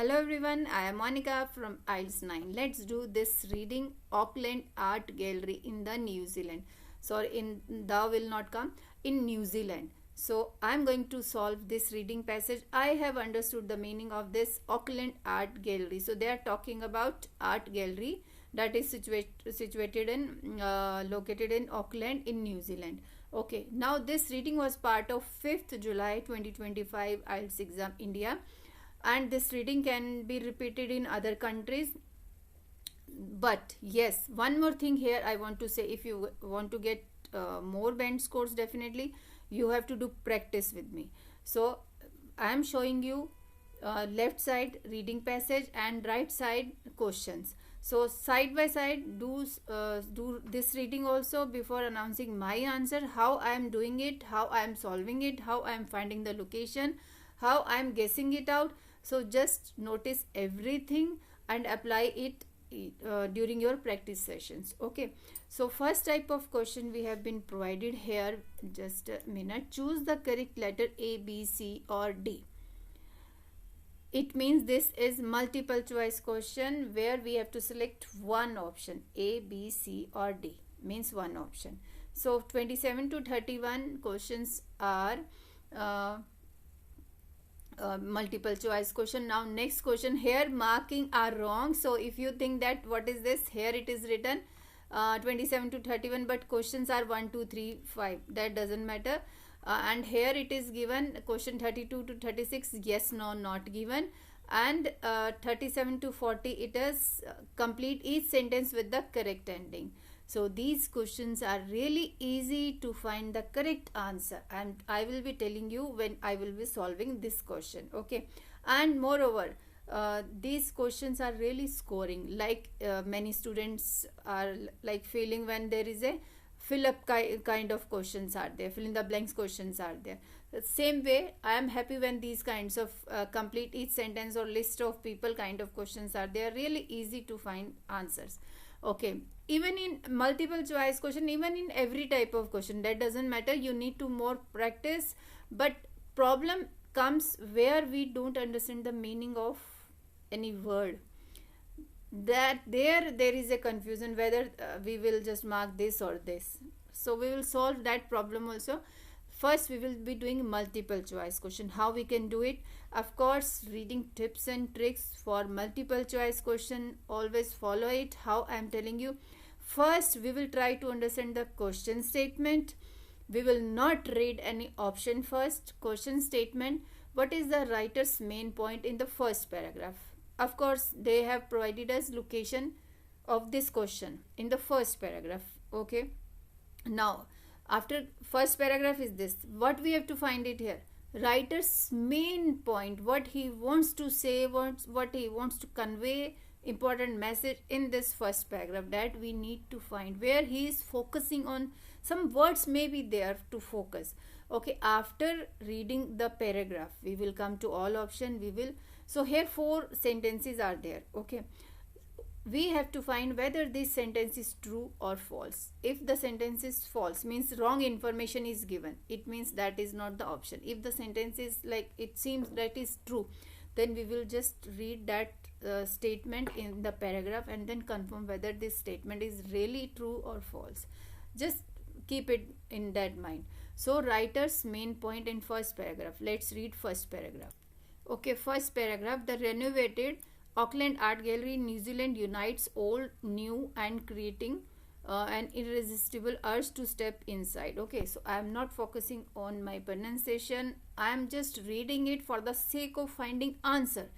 Hello everyone, I am Monica from IELTS 9. Let's do this reading Auckland Art Gallery in the New Zealand. Sorry, in the will not come, in New Zealand. So I am going to solve this reading passage. I have understood the meaning of this Auckland Art Gallery. So they are talking about art gallery that is situated in located in Auckland in New Zealand. Okay, now this reading was part of 5th July 2025 IELTS exam India, and this reading can be repeated in other countries. But yes, one more thing here I want to say, if you want to get more band scores, definitely you have to do practice with me. So I am showing you left side reading passage and right side questions. So side by side do this reading also before announcing my answer, how I am doing it, how I am solving it, how I am finding the location, how I am guessing it out. So just notice everything and apply it during your practice sessions. Okay, so first type of question we have been provided here. Just a minute. Choose the correct letter A, B, C or D. It means this is multiple choice question where we have to select one option. A, B, C or D means one option. So 27 to 31 questions are multiple choice question. Now next question, here marking are wrong. So if you think that what is this, here it is written 27 to 31, but questions are 1, 2, 3, 5. That doesn't matter. And here it is given question 32 to 36, yes, no, not given. And 37 to 40, it is complete each sentence with the correct ending. So these questions are really easy to find the correct answer, and I will be telling you when I will be solving this question. Okay, and moreover these questions are really scoring, like many students are like failing when there is a fill up kind of questions are there, fill in the blanks questions are there. The same way I am happy when these kinds of complete each sentence or list of people kind of questions are there, really easy to find answers. Okay, even in multiple choice question, even in every type of question, that doesn't matter, you need to more practice. But problem comes where we don't understand the meaning of any word, that there is a confusion whether we will just mark this or this. So we will solve that problem also. First we will be doing multiple choice question. How we can do it? Of course, reading tips and tricks for multiple choice question, always follow it how I am telling you. First we will try to understand the question statement. We will not read any option first. Question statement, what is the writer's main point in the first paragraph? Of course, they have provided us location of this question in the first paragraph. Okay, now after first paragraph is this, what we have to find it here, writer's main point, what he wants to say, what he wants to convey, important message in this first paragraph, that we need to find, where he is focusing on. Some words may be there to focus. Okay, after reading the paragraph we will come to all option. We will, so here 4 sentences are there. Okay, we have to find whether this sentence is true or false. If the sentence is false, means wrong information is given, it means that is not the option. If the sentence is like it seems that is true, then we will just read that statement in the paragraph and then confirm whether this statement is really true or false. Just keep it in that mind. So writer's main point in first paragraph. Let's read first paragraph. Okay, first paragraph, the renovated Auckland Art Gallery in New Zealand unites old, new and creating an irresistible urge to step inside. Okay, so I am not focusing on my pronunciation, I am just reading it for the sake of finding answer.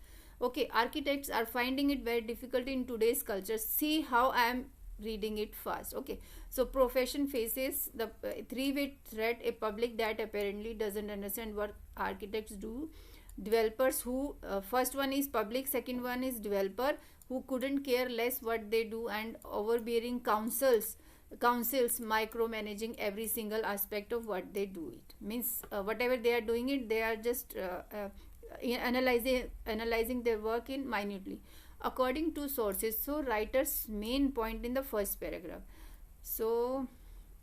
Okay, architects are finding it very difficult in today's culture. See how I am reading it fast. Okay, so profession faces the three-way threat, a public that apparently doesn't understand what architects do. Developers who first one is public, second one is developer who couldn't care less what they do, and overbearing councils micromanaging every single aspect of what they do. It means whatever they are doing it, they are just analyzing their work in minutely according to sources. So writer's main point in the first paragraph. So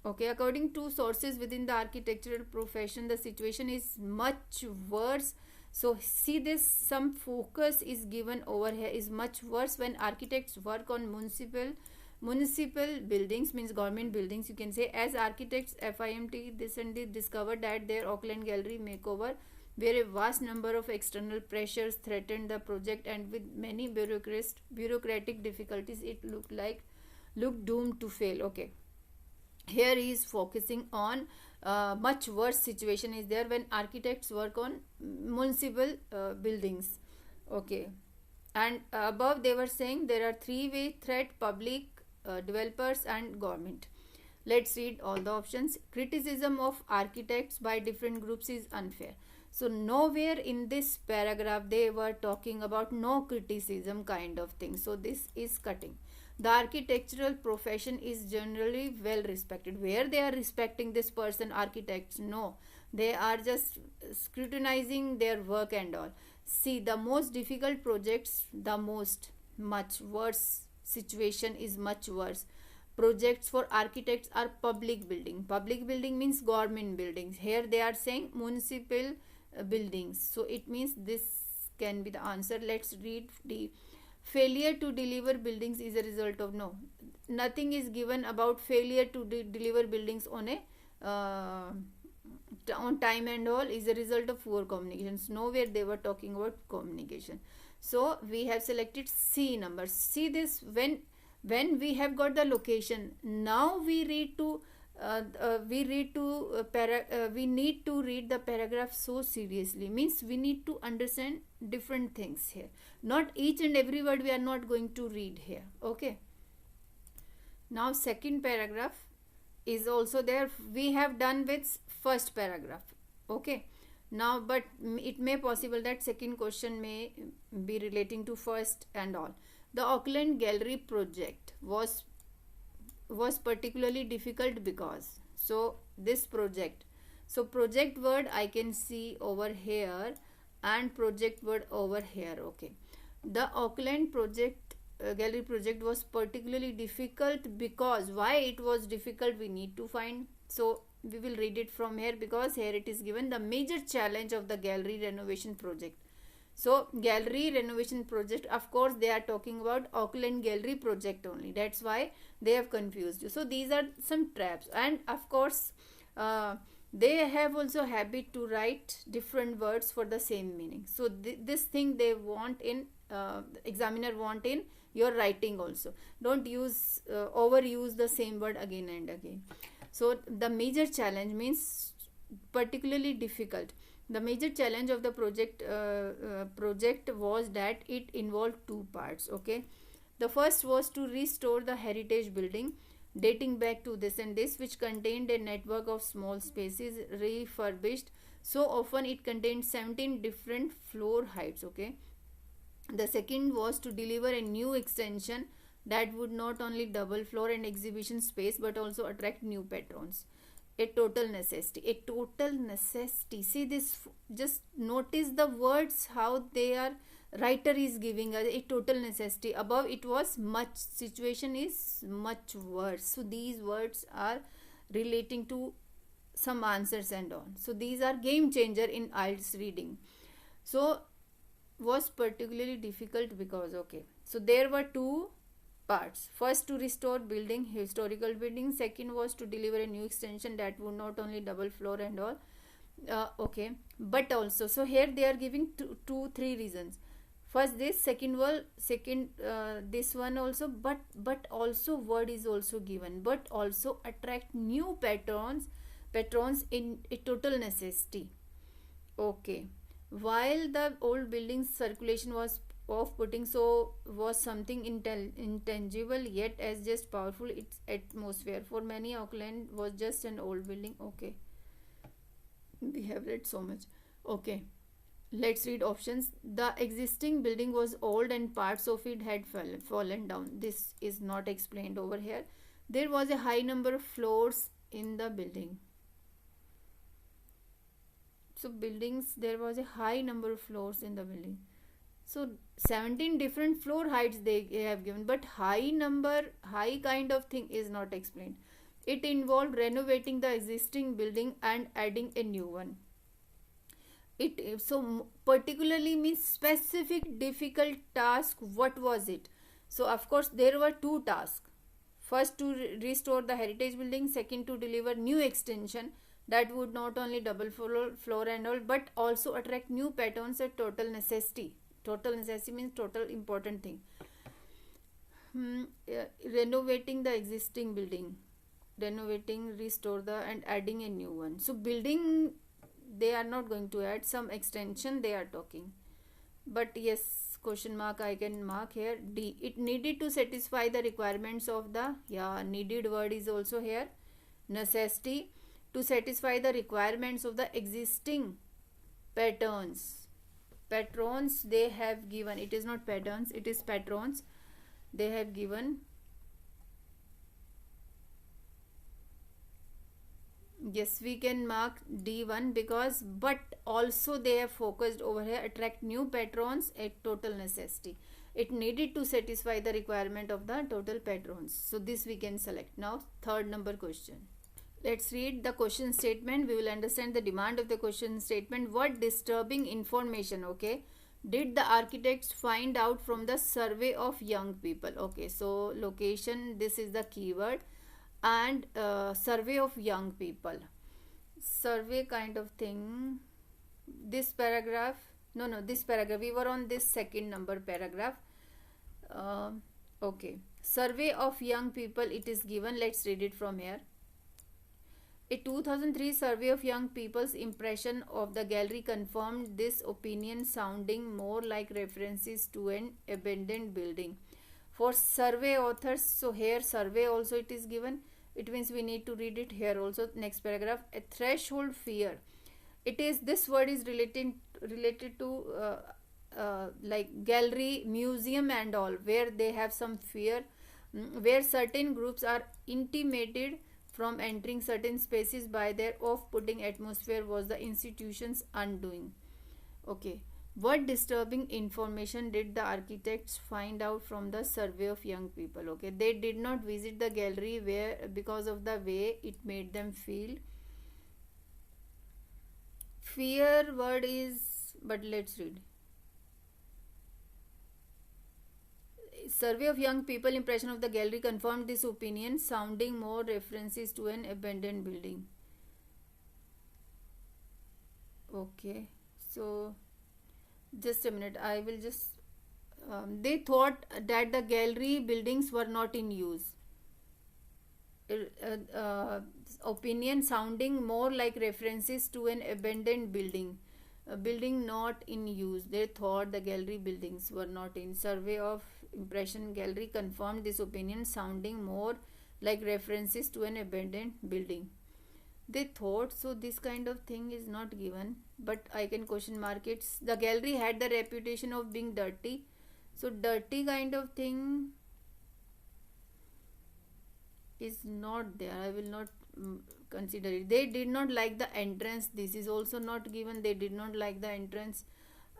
okay, according to sources within the architectural profession, the situation is much worse So see this, some focus is given over here is much worse when architects work on municipal buildings, means government buildings you can say. As architects FIMT recently discovered that their Auckland gallery makeover, where a vast number of external pressures threatened the project, and with many bureaucratic difficulties, it looked doomed to fail. Okay, here he is focusing on much worse situation is there when architects work on municipal buildings. Okay, and above they were saying there are three-way threat: public, developers and government. Let's read all the options. Criticism of architects by different groups is unfair. So nowhere in this paragraph they were talking about no criticism kind of thing, so this is cutting. The architectural profession is generally well respected. Where they are respecting this person, architects? No, they are just scrutinizing their work and all. See, the most difficult projects, much worse situation is much worse. Projects for architects are public building. Public building means government buildings. Here they are saying municipal buildings. So it means this can be the answer. Let's read the failure to deliver buildings is a result of, no, nothing is given about failure to deliver buildings on a on time and all is a result of poor communications. Nowhere they were talking about communication. So we have selected C number. See this, when we have got the location, now we need to read the paragraph so seriously, means we need to understand different things here. Not each and every word we are not going to read here. Okay, now second paragraph is also there. We have done with first paragraph. Okay, now but it may possible that second question may be relating to first and all. The Auckland gallery project was particularly difficult because, so this project, so project word I can see over here and project word over here. Okay, the Auckland project gallery project was particularly difficult because, why it was difficult we need to find. So we will read it from here, because here it is given the major challenge of the gallery renovation project. So gallery renovation project, of course they are talking about Auckland gallery project only, that's why they have confused you. So these are some traps, and of course they have also habit to write different words for the same meaning. So this thing they want in examiner want in your writing also. Don't use overuse the same word again and again. So the major challenge means particularly difficult. The major challenge of the project was that it involved two parts. Okay, the first was to restore the heritage building dating back to this and this, which contained a network of small spaces refurbished. So often it contained 17 different floor heights. Okay, the second was to deliver a new extension that would not only double floor and exhibition space but also attract new patrons. A total necessity. See this, just notice the words how they are, writer is giving us a total necessity. Above it was much, situation is much worse. So these words are relating to some answers and all. So these are game changer in IELTS reading. So was particularly difficult because, okay, so there were two parts. First, to restore building, historical building. Second was to deliver a new extension that would not only double floor and all, okay, but also, so here they are giving three reasons. First this, this one also, but also word is also given, but also attract new patrons in a total necessity. Okay, while the old building's circulation was off-putting, so was something intangible yet as just powerful, its atmosphere. For many, Auckland was just an old building. Okay, we have read so much. Okay, let's read options. The existing building was old and parts of it had fallen down. This is not explained over here. There was a high number of floors in the building. So buildings, there was a high number of floors in the building. So 17 different floor heights they have given, but high kind of thing is not explained. It involved renovating the existing building and adding a new one. Particularly means specific difficult task. What was it? So of course there were two tasks. First, to restore the heritage building. Second, to deliver new extension that would not only double floor and all, but also attract new patrons at total necessity. Total necessity means total important thing. Renovating the existing building. Renovating, restore the and adding a new one. So building, they are not going to add, some extension they are talking. But yes, question mark I can mark here. D, it needed to satisfy the requirements of the, needed word is also here. Necessity, to satisfy the requirements of the existing patrons. Patrons they have given, it is not patterns, it is patrons they have given. Yes, we can mark D1 because, but also they have focused over here, attract new patrons at total necessity. It needed to satisfy the requirement of the total patrons. So this we can select. Now third number question. Let's read the question statement. We will understand the demand of the question statement. What disturbing information, okay, did the architects find out from the survey of young people? Okay, so location, this is the keyword, and survey of young people, survey kind of thing. This paragraph, this paragraph, we were on this second number paragraph. Okay, survey of young people, it is given. Let's read it from here. A 2003 survey of young people's impression of the gallery confirmed this opinion, sounding more like references to an abandoned building. For survey authors, so here survey also it is given. It means we need to read it here also. Next paragraph, a threshold fear. It is, this word is related to like gallery, museum and all, where they have some fear, where certain groups are intimidated from entering certain spaces by their off-putting atmosphere was the institution's undoing. Okay. What disturbing information did the architects find out from the survey of young people? Okay, they did not visit the gallery because of the way it made them feel. Fear word is, but let's read. Survey of young people impression of the gallery confirmed this opinion, sounding more references to an abandoned building. Okay, so just a minute, I will just they thought that the gallery buildings were not in use. Opinion sounding more like references to an abandoned building. A building not in use. They thought the gallery buildings were not in. Survey of impression gallery confirmed this opinion, sounding more like references to an abandoned building. They thought, so this kind of thing is not given, but I can question mark it. The gallery had the reputation of being dirty, so dirty kind of thing is not there. I will not consider it. They did not like the entrance. This is also not given. They did not like the entrance.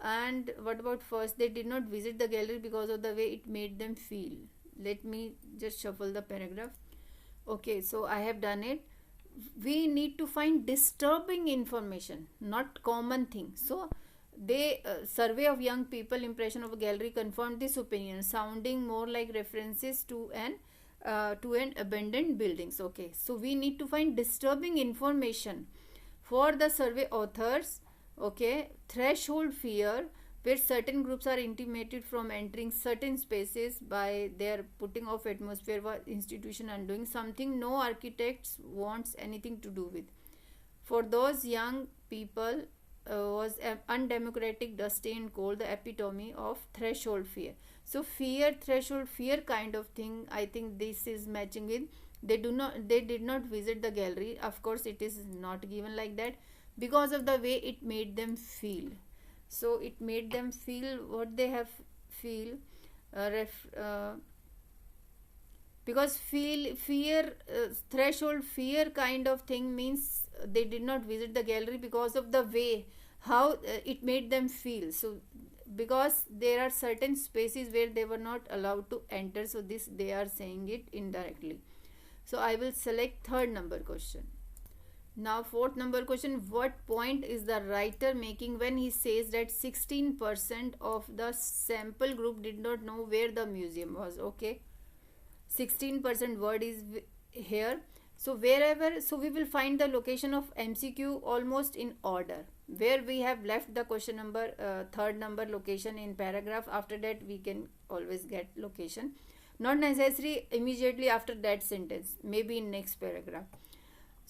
And what about first? They did not visit the gallery because of the way it made them feel. Let me just shuffle the paragraph. Okay, so I have done it. We need to find disturbing information, not common thing. So they survey of young people impression of a gallery confirmed this opinion, sounding more like references to an abandoned buildings. Okay, so we need to find disturbing information for the survey authors. Okay, threshold fear, where certain groups are intimidated from entering certain spaces by their putting off atmosphere or institution undoing, something no architects wants anything to do with. For those young people was undemocratic, dusty and cold, the epitome of threshold fear. So fear, threshold fear kind of thing, I think this is matching with. They did not visit the gallery. Of course it is not given like that, because of the way it made them feel. So it made them feel what they have feel, because fear, threshold fear kind of thing means they did not visit the gallery because of the way how it made them feel. So because there are certain spaces where they were not allowed to enter, so this they are saying it indirectly. So I will select third number question. Now fourth number question, what point is the writer making when he says that 16% of the sample group did not know where the museum was? Okay, 16% word is here. So wherever, so we will find the location of MCQ almost in order. Where we have left the question number, third number location in paragraph, after that we can always get location. Not necessary immediately after that sentence, maybe in next paragraph.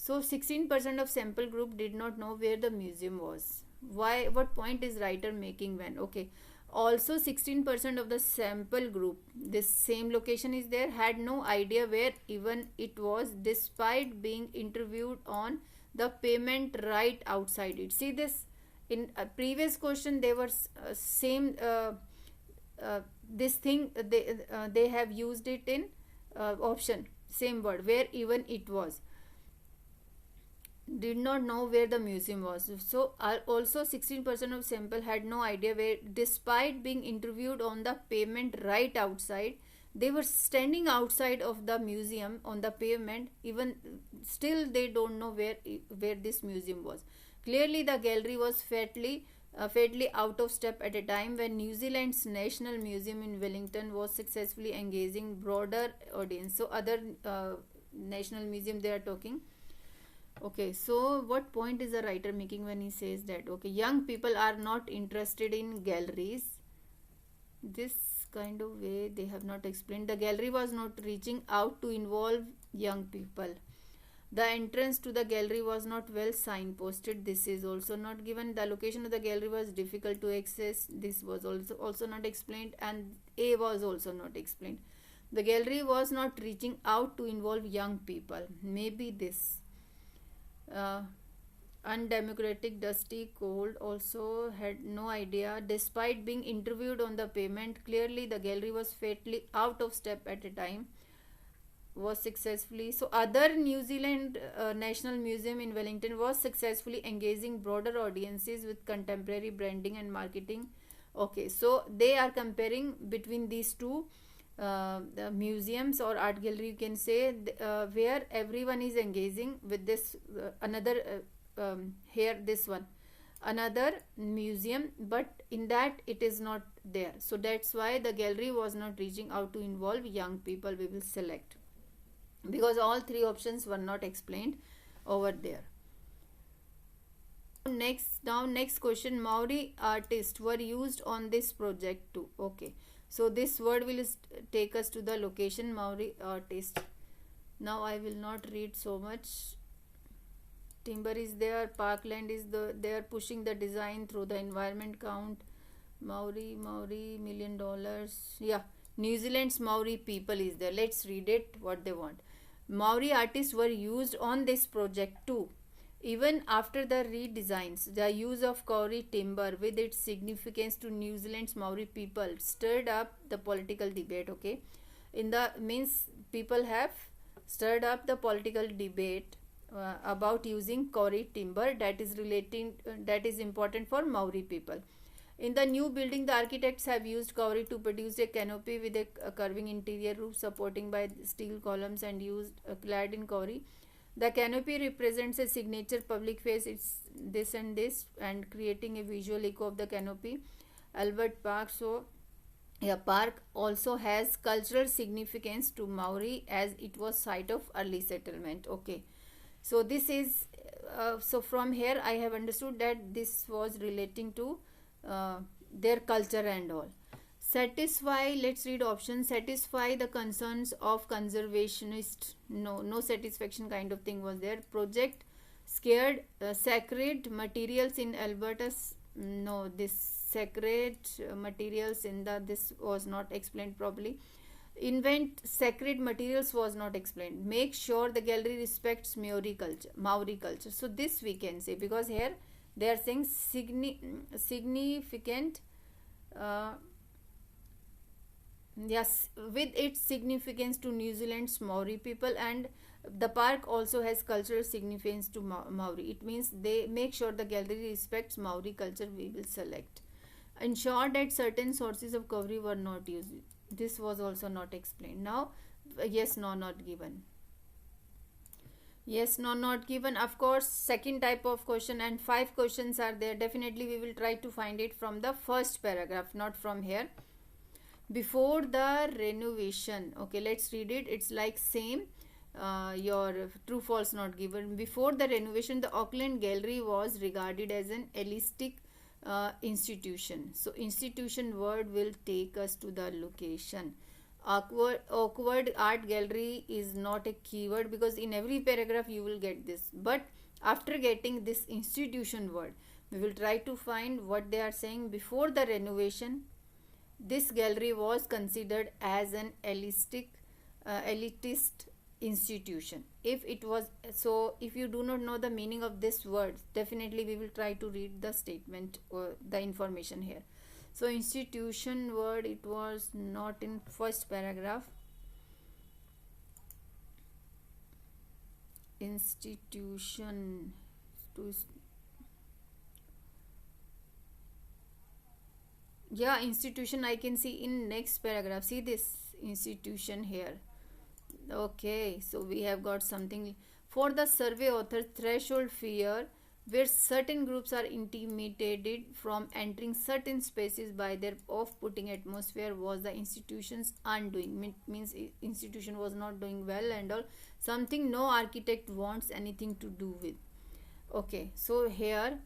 So 16% of sample group did not know where the museum was. Why? What point is writer making when? Okay. Also 16% of the sample group, this same location is there, had no idea where even it was, despite being interviewed on the payment right outside it. See this, in a previous question they were same this thing, they have used it in option, same word, where even it was, did not know where the museum was. So also 16% of sample had no idea where, despite being interviewed on the pavement right outside. They were standing outside of the museum on the pavement, even still they don't know where this museum was. Clearly the gallery was fatally out of step at a time when New Zealand's National Museum in Wellington was successfully engaging broader audience. So other national museum they are talking. Okay, so what point is the writer making when he says that? Okay, young people are not interested in galleries. This kind of way they have not explained. The gallery was not reaching out to involve young people. The entrance to the gallery was not well signposted. This is also not given. The location of the gallery was difficult to access. This was also not explained, and A was also not explained. The gallery was not reaching out to involve young people. Maybe this. Undemocratic, dusty, cold, also had no idea, despite being interviewed on the pavement. Clearly the gallery was fatally out of step at a time, was successfully. So other New Zealand National Museum in Wellington was successfully engaging broader audiences with contemporary branding and marketing. Okay, so they are comparing between these two the museums or art gallery, you can say, where everyone is engaging with this another here this one, another museum, but in that it is not there. So that's why the gallery was not reaching out to involve young people. We will select, because all three options were not explained over there. Next question, Maori artists were used on this project too. Okay, so this word will take us to the location, Maori artist. Now I will not read so much. Timber is there, parkland is they are pushing the design through the environment count. Maori, $1 million. Yeah, New Zealand's Maori people is there. Let's read it, what they want. Maori artists were used on this project too. Even after the redesigns, the use of kauri timber with its significance to New Zealand's Maori people stirred up the political debate. Okay, in the means people have stirred up the political debate about using kauri timber that is important for Maori people. In the new building, the architects have used kauri to produce a canopy with a curving interior roof supporting by steel columns and used clad in kauri. The canopy represents a signature public face. It's this and creating a visual echo of the canopy. Albert Park. So, a park also has cultural significance to Maori as it was site of early settlement. Okay, so this is so from here I have understood that this was relating to their culture and all. Satisfy, let's read options. Satisfy the concerns of conservationists. No satisfaction kind of thing was there. Project scared sacred materials in Alberta's. No, this sacred materials in this was not explained properly. Invent sacred materials was not explained. Make sure the gallery respects Maori culture. So this we can say, because here they are saying significant. Yes, with its significance to New Zealand's Maori people, and the park also has cultural significance to Maori. It means they make sure the gallery respects Maori culture. We will select. Ensure that certain sources of cover were not used. This was also not explained. Now, yes, no, not given. Yes, no, not given. Of course, second type of question and 5 questions are there. Definitely, we will try to find it from the first paragraph, not from here. Before the renovation, okay, let's read it. It's like same. Your true false not given. Before the renovation, the Auckland Gallery was regarded as an elitist institution. So, institution word will take us to the location. Awkward art gallery is not a keyword because in every paragraph you will get this. But after getting this institution word, we will try to find what they are saying. Before the renovation, this gallery was considered as an elitist institution. If it was so, if you do not know the meaning of this word, definitely we will try to read the statement or the information here. So institution word, it was not in first paragraph. Institution to, yeah, institution I can see in next paragraph. See this institution here. Okay, so we have got something for the survey author. Threshold fear, where certain groups are intimidated from entering certain spaces by their off-putting atmosphere, was the institution's undoing. Means institution was not doing well and all, something no architect wants anything to do with. Okay, so here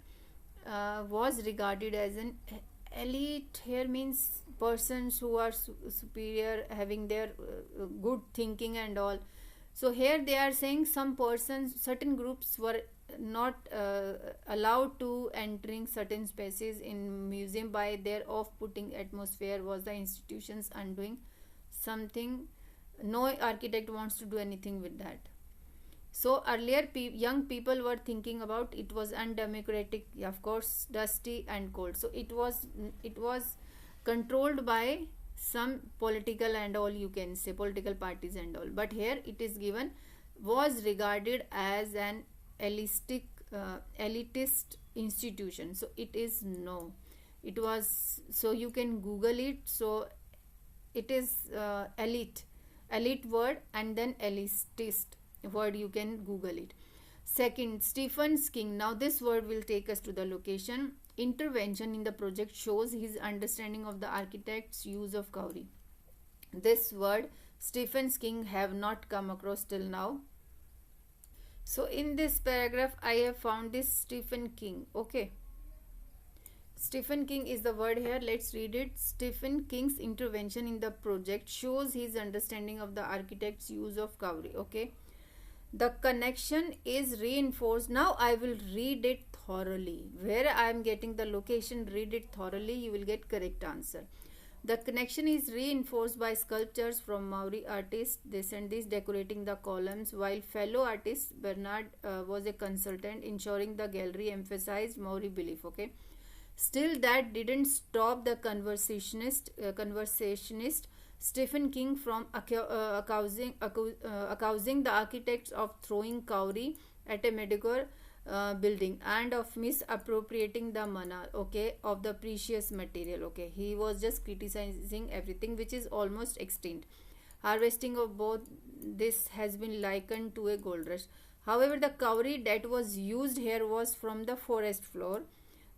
was regarded as an elite. Here means persons who are superior, having their good thinking and all. So here they are saying some persons, certain groups were not allowed to entering certain spaces in museum by their off-putting atmosphere, was the institution's undoing. Something no architect wants to do anything with that. So earlier young people were thinking about it was undemocratic, of course, dusty and cold. So it was controlled by some political and all, you can say political parties and all. But here it is given was regarded as an elitist institution. So it is no. It was, so you can Google it. So it is elite word and then elitist word, you can Google it. Second, Stephen King. Now this word will take us to the location. Intervention in the project shows his understanding of the architect's use of cowrie. This word Stephen King have not come across till now. So in this paragraph I have found this Stephen King. Okay, Stephen King is the word here. Let's read it. Stephen King's intervention in the project shows his understanding of the architect's use of cowrie. Okay, the connection is reinforced. Now I will read it thoroughly. Where I am getting the location, read it thoroughly, you will get correct answer. The connection is reinforced by sculptures from Maori artists, this and this, decorating the columns, while fellow artist Bernard was a consultant, ensuring the gallery emphasized Maori belief. Okay, still that didn't stop the conversationist Stephen King from accusing the architects of throwing cowrie at a medical building and of misappropriating the mana, okay, of the precious material. Okay, he was just criticizing everything, which is almost extinct. Harvesting of both this has been likened to a gold rush. However, the cowrie that was used here was from the forest floor.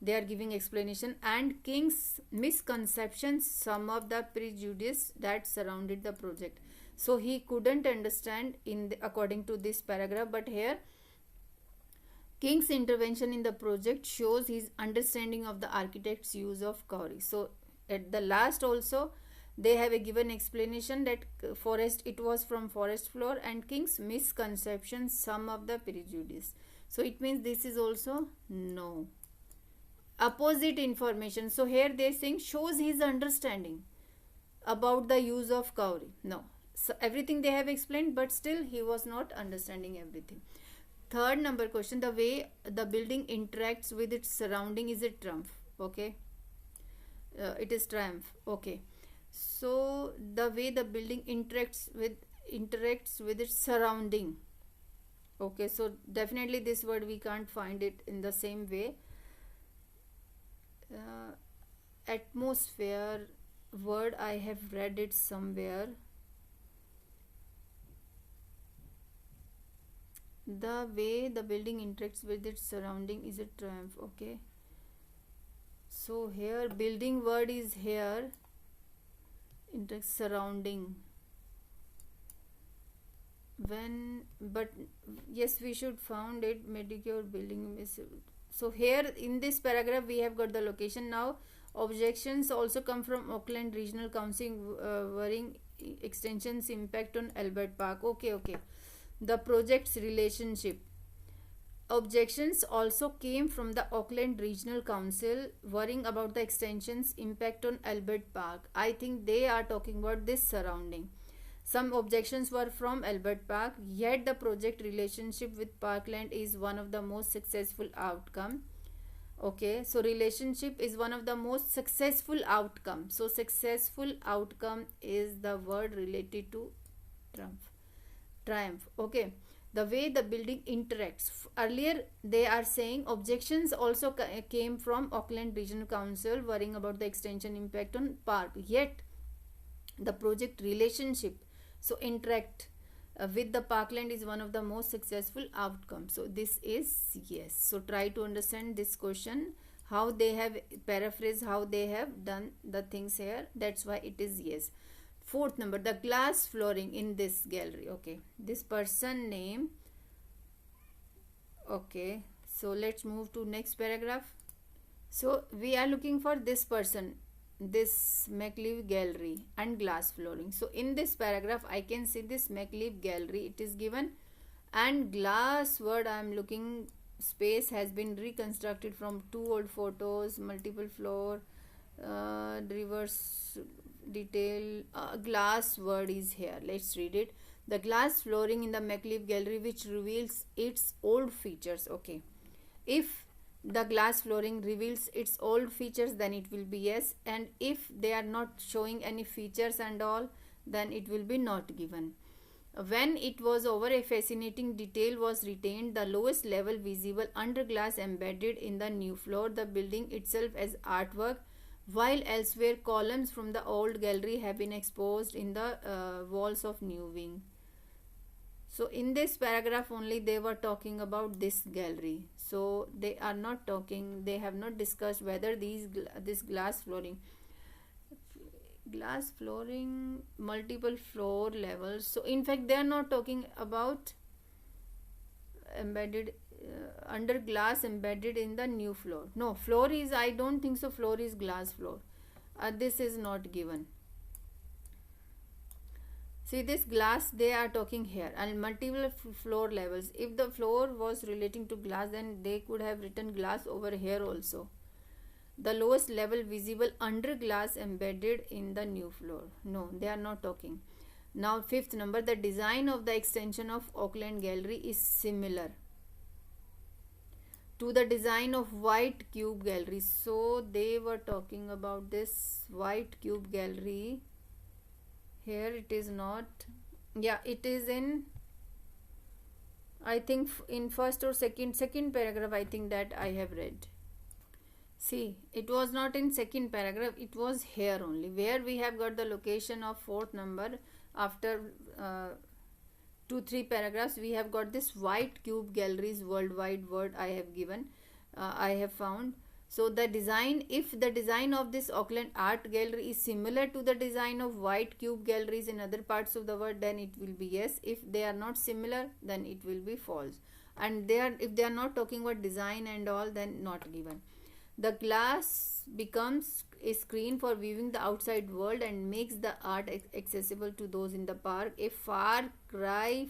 They are giving explanation, and King's misconceptions, some of the prejudice that surrounded the project. So he couldn't understand according to this paragraph, but here King's intervention in the project shows his understanding of the architect's use of cowrie. So at the last also they have a given explanation that forest, it was from forest floor, and King's misconceptions, some of the prejudice. So it means this is also no. Opposite information. So here they are saying shows his understanding about the use of cowrie. No. So everything they have explained, but still he was not understanding everything. Third number question, the way the building interacts with its surrounding is a trump. Okay, it is triumph. Okay, so the way the building interacts with its surrounding. Okay, so definitely this word we can't find it in the same way. Atmosphere word, I have read it somewhere. The way the building interacts with its surrounding is a triumph. Okay, so here building word is here, interacts surrounding. When, but yes, we should found it medicure building is. So here in this paragraph we have got the location. Now objections also come from Auckland Regional Council worrying extensions impact on Albert Park. Okay, the project's relationship. Objections also came from the Auckland Regional Council worrying about the extension's impact on Albert Park. I think they are talking about this surrounding. Some objections were from Albert Park, yet the project relationship with Parkland is one of the most successful outcome. Okay, so relationship is one of the most successful outcome. So successful outcome is the word related to triumph. Okay, the way the building interacts. Earlier they are saying objections also came from Auckland Regional Council worrying about the extension impact on park, yet the project relationship, so interact with the Parkland is one of the most successful outcomes. So this is yes. So try to understand this question, how they have paraphrased, how they have done the things here. That's why it is yes. Fourth number, the glass flooring in this gallery. Okay, this person name. Okay, so let's move to next paragraph. So we are looking for this person, this McLeave gallery and glass flooring. So in this paragraph I can see this McLeave gallery, it is given, and glass word I am looking, space has been reconstructed from two old photos, multiple floor, reverse detail, glass word is here. Let's read it. The glass flooring in the McLeave gallery which reveals its old features. Okay, if the glass flooring reveals its old features, then it will be yes, and if they are not showing any features and all, then it will be not given. When it was over, a fascinating detail was retained, the lowest level visible under glass embedded in the new floor, the building itself as artwork, while elsewhere columns from the old gallery have been exposed in the walls of new wing. So in this paragraph only they were talking about this gallery. So they are not talking, they have not discussed whether this glass flooring, multiple floor levels. So in fact they are not talking about embedded under glass embedded in the new floor. No, floor is, I don't think so, floor is glass floor. This is not given. See this glass they are talking here, and multiple floor levels. If the floor was relating to glass, then they could have written glass over here also. The lowest level visible under glass embedded in the new floor. No, they are not talking. Now fifth number, the design of the extension of Auckland Gallery is similar to the design of White Cube Gallery. So they were talking about this White Cube Gallery. Here it is not, yeah, it is in, I think in first or second paragraph, I think that I have read. See, it was not in second paragraph, it was here only, where we have got the location of fourth number. After 2-3 paragraphs we have got this White Cube Galleries worldwide word I have given, I have found. So the design, if the design of this Auckland Art Gallery is similar to the design of White Cube Galleries in other parts of the world, then it will be yes. If they are not similar, then it will be false. And if they are not talking about design and all, then not given. The glass becomes a screen for viewing the outside world and makes the art accessible to those in the park. A far cry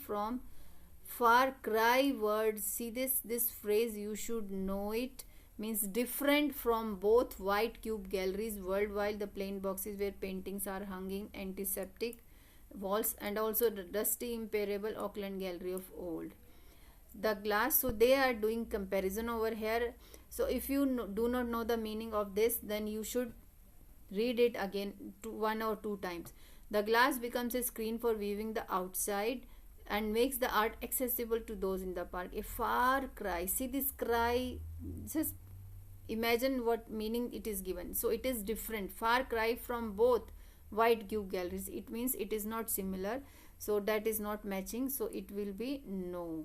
word, see this phrase, you should know it, means different from both White Cube Galleries worldwide, the plain boxes where paintings are hanging, antiseptic walls, and also the dusty imperable Auckland Gallery of old. The glass, so they are doing comparison over here. So if you do not know the meaning of this, then you should read it again 1 or 2 times. The glass becomes a screen for viewing the outside and makes the art accessible to those in the park. A far cry, see this cry, just imagine what meaning it is given. So it is different, far cry from both White Cube Galleries. It means it is not similar, so that is not matching, so it will be no.